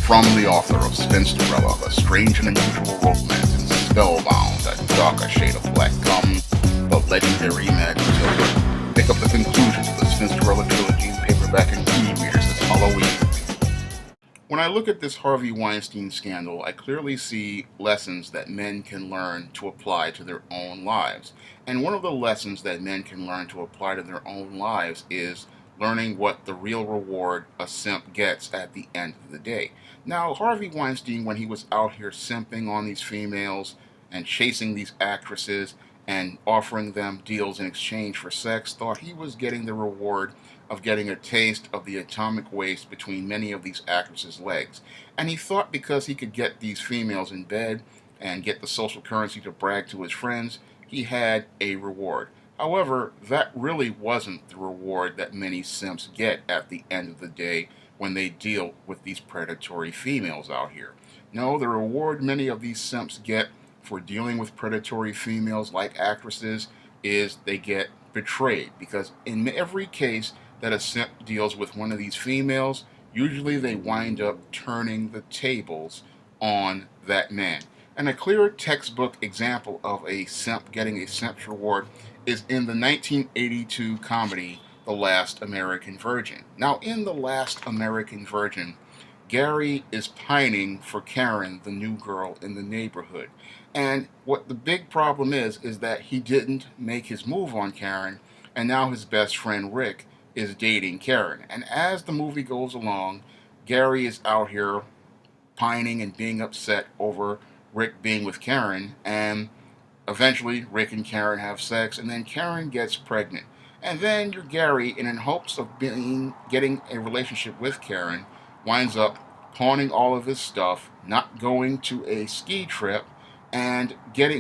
From the author of Spinsterella, The Strange and Unusual Romance and Spellbound, A Darker Shade of Black comes the legendary Magic Joker. Pick up the conclusions of the Spinsterella trilogy in paperback and e-readers this Halloween. When I look at this Harvey Weinstein scandal, I clearly see lessons that men can learn to apply to their own lives. And one of the lessons that men can learn to apply to their own lives is learning what the real reward a simp gets at the end of the day. Now, Harvey Weinstein, when he was out here simping on these females and chasing these actresses and offering them deals in exchange for sex, thought he was getting the reward of getting a taste of the atomic waste between many of these actresses' legs. And he thought because he could get these females in bed and get the social currency to brag to his friends, he had a reward. However, that really wasn't the reward that many simps get at the end of the day when they deal with these predatory females out here. No, the reward many of these simps get for dealing with predatory females like actresses is they get betrayed, because in every case that a simp deals with one of these females, usually they wind up turning the tables on that man. And a clear textbook example of a simp getting a simp's reward is in the 1982 comedy The Last American Virgin. Now, in The Last American Virgin, Gary is pining for Karen, the new girl in the neighborhood. And what the big problem is that he didn't make his move on Karen, and now his best friend Rick is dating Karen. And as the movie goes along, Gary is out here pining and being upset over Rick being with Karen, and eventually Rick and Karen have sex, and then Karen gets pregnant. And then your Gary, in hopes of getting a relationship with Karen, winds up pawning all of his stuff, not going to a ski trip, and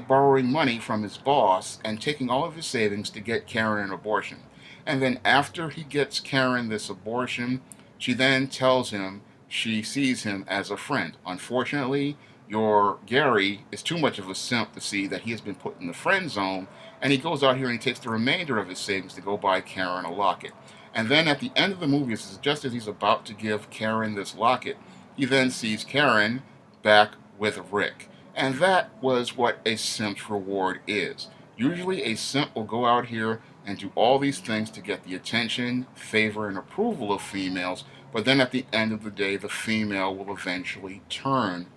borrowing money from his boss and taking all of his savings to get Karen an abortion. And then after he gets Karen this abortion, she then tells him she sees him as a friend. Unfortunately, your Gary is too much of a simp to see that he has been put in the friend zone, and he goes out here and he takes the remainder of his savings to go buy Karen a locket. And then at the end of the movie, just as he's about to give Karen this locket, he then sees Karen back with Rick. And that was what a simp's reward is. Usually a simp will go out here and do all these things to get the attention, favor, and approval of females, but then at the end of the day, the female will eventually turn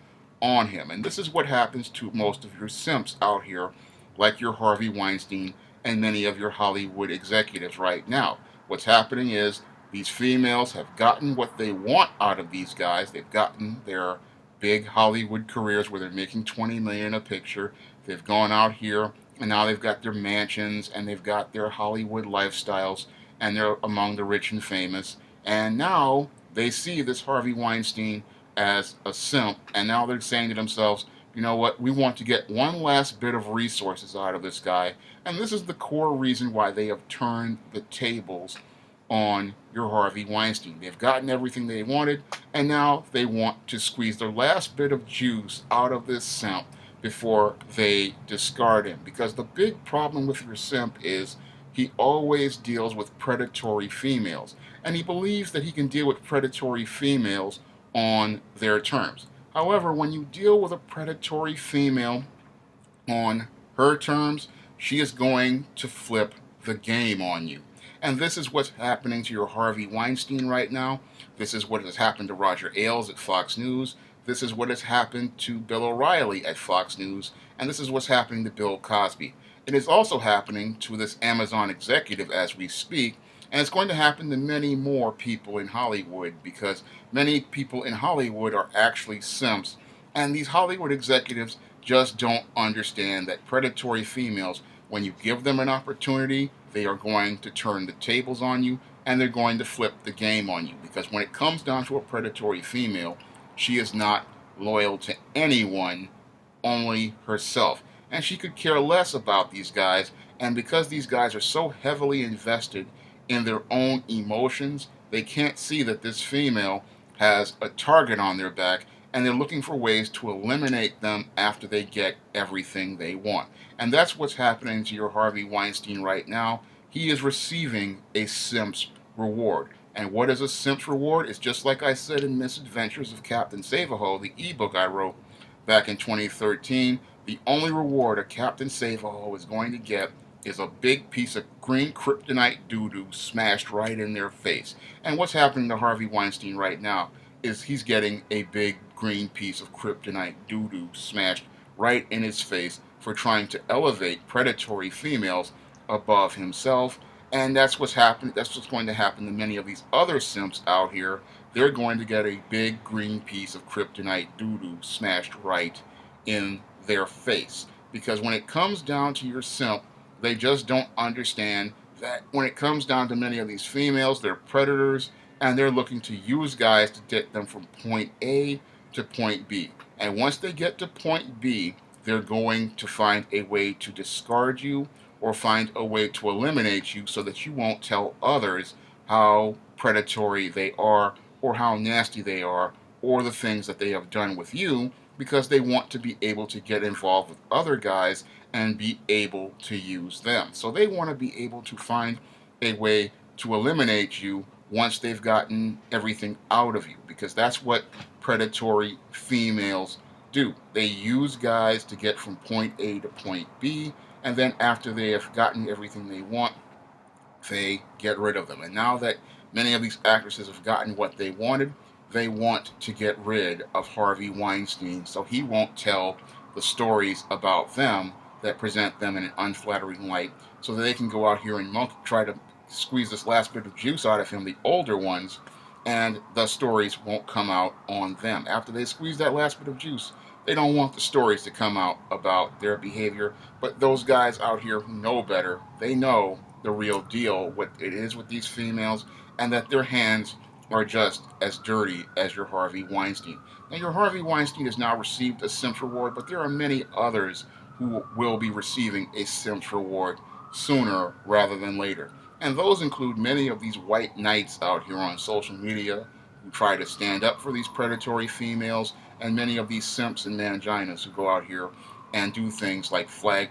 on him. And this is what happens to most of your simps out here, like your Harvey Weinstein and many of your Hollywood executives right now. What's happening is these females have gotten what they want out of these guys. They've gotten their big Hollywood careers where they're making $20 million a picture. They've gone out here and now they've got their mansions and they've got their Hollywood lifestyles and they're among the rich and famous. And now they see this Harvey Weinstein as a simp, and now they're saying to themselves, you know what, we want to get one last bit of resources out of this guy. And this is the core reason why they have turned the tables on your Harvey Weinstein. They've gotten everything they wanted, and now they want to squeeze their last bit of juice out of this simp before they discard him. Because the big problem with your simp is he always deals with predatory females, and he believes that he can deal with predatory females on their terms. However, when you deal with a predatory female on her terms, she is going to flip the game on you. And this is what's happening to your Harvey Weinstein right now. This is what has happened to Roger Ailes at Fox News. This is what has happened to Bill O'Reilly at Fox News. And this is what's happening to Bill Cosby. It is also happening to this Amazon executive as we speak. And it's going to happen to many more people in Hollywood, because many people in Hollywood are actually simps. And these Hollywood executives just don't understand that predatory females, when you give them an opportunity, they are going to turn the tables on you and they're going to flip the game on you. Because when it comes down to a predatory female, she is not loyal to anyone, only herself. And she could care less about these guys. And because these guys are so heavily invested in their own emotions, they can't see that this female has a target on their back, and they're looking for ways to eliminate them after they get everything they want. And that's what's happening to your Harvey Weinstein right now. He is receiving a simp's reward. And what is a simp's reward? It's just like I said in Misadventures of Captain Save-A-Ho, the ebook I wrote back in 2013. The only reward a Captain Save-A-Ho is going to get is a big piece of green kryptonite doo-doo smashed right in their face. And what's happening to Harvey Weinstein right now is he's getting a big green piece of kryptonite doo-doo smashed right in his face for trying to elevate predatory females above himself. And that's what's happening. That's what's going to happen to many of these other simps out here. They're going to get a big green piece of kryptonite doo-doo smashed right in their face. Because when it comes down to your simp, they just don't understand that when it comes down to many of these females, they're predators and they're looking to use guys to get them from point A to point B. And once they get to point B, they're going to find a way to discard you or find a way to eliminate you so that you won't tell others how predatory they are or how nasty they are or the things that they have done with you, because they want to be able to get involved with other guys and be able to use them. So they want to be able to find a way to eliminate you once they've gotten everything out of you, because that's what predatory females do. They use guys to get from point A to point B, and then after they have gotten everything they want, they get rid of them. And now that many of these actresses have gotten what they wanted, they want to get rid of Harvey Weinstein so he won't tell the stories about them that present them in an unflattering light, so that they can go out here and try to squeeze this last bit of juice out of him, the older ones, and the stories won't come out on them. After they squeeze that last bit of juice, they don't want the stories to come out about their behavior. But those guys out here who know better, they know the real deal, what it is with these females, and that their hands are just as dirty as your Harvey Weinstein. Now, your Harvey Weinstein has now received a Simp's reward, but there are many others who will be receiving a Simp's reward sooner rather than later. And those include many of these white knights out here on social media who try to stand up for these predatory females, and many of these simps and manginas who go out here and do things like flag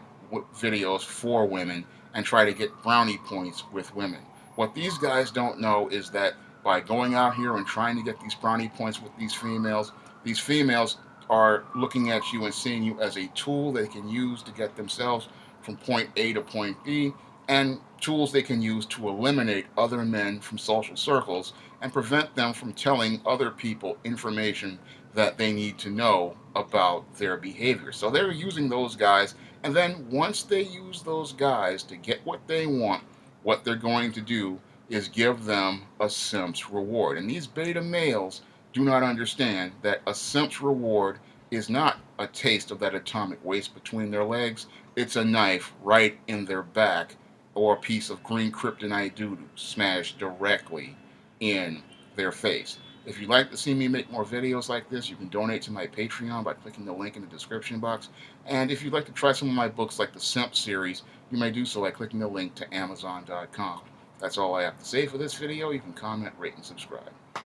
videos for women and try to get brownie points with women. What these guys don't know is that by going out here and trying to get these brownie points with these females are looking at you and seeing you as a tool they can use to get themselves from point A to point B, and tools they can use to eliminate other men from social circles and prevent them from telling other people information that they need to know about their behavior. So they're using those guys, and then once they use those guys to get what they want, what they're going to do is give them a simp's reward. And these beta males do not understand that a simp's reward is not a taste of that atomic waste between their legs. It's a knife right in their back, or a piece of green kryptonite doo-doo smashed directly in their face. If you'd like to see me make more videos like this, you can donate to my Patreon by clicking the link in the description box. And if you'd like to try some of my books like the Simp series, you may do so by clicking the link to Amazon.com. That's all I have to say for this video. You can comment, rate, and subscribe.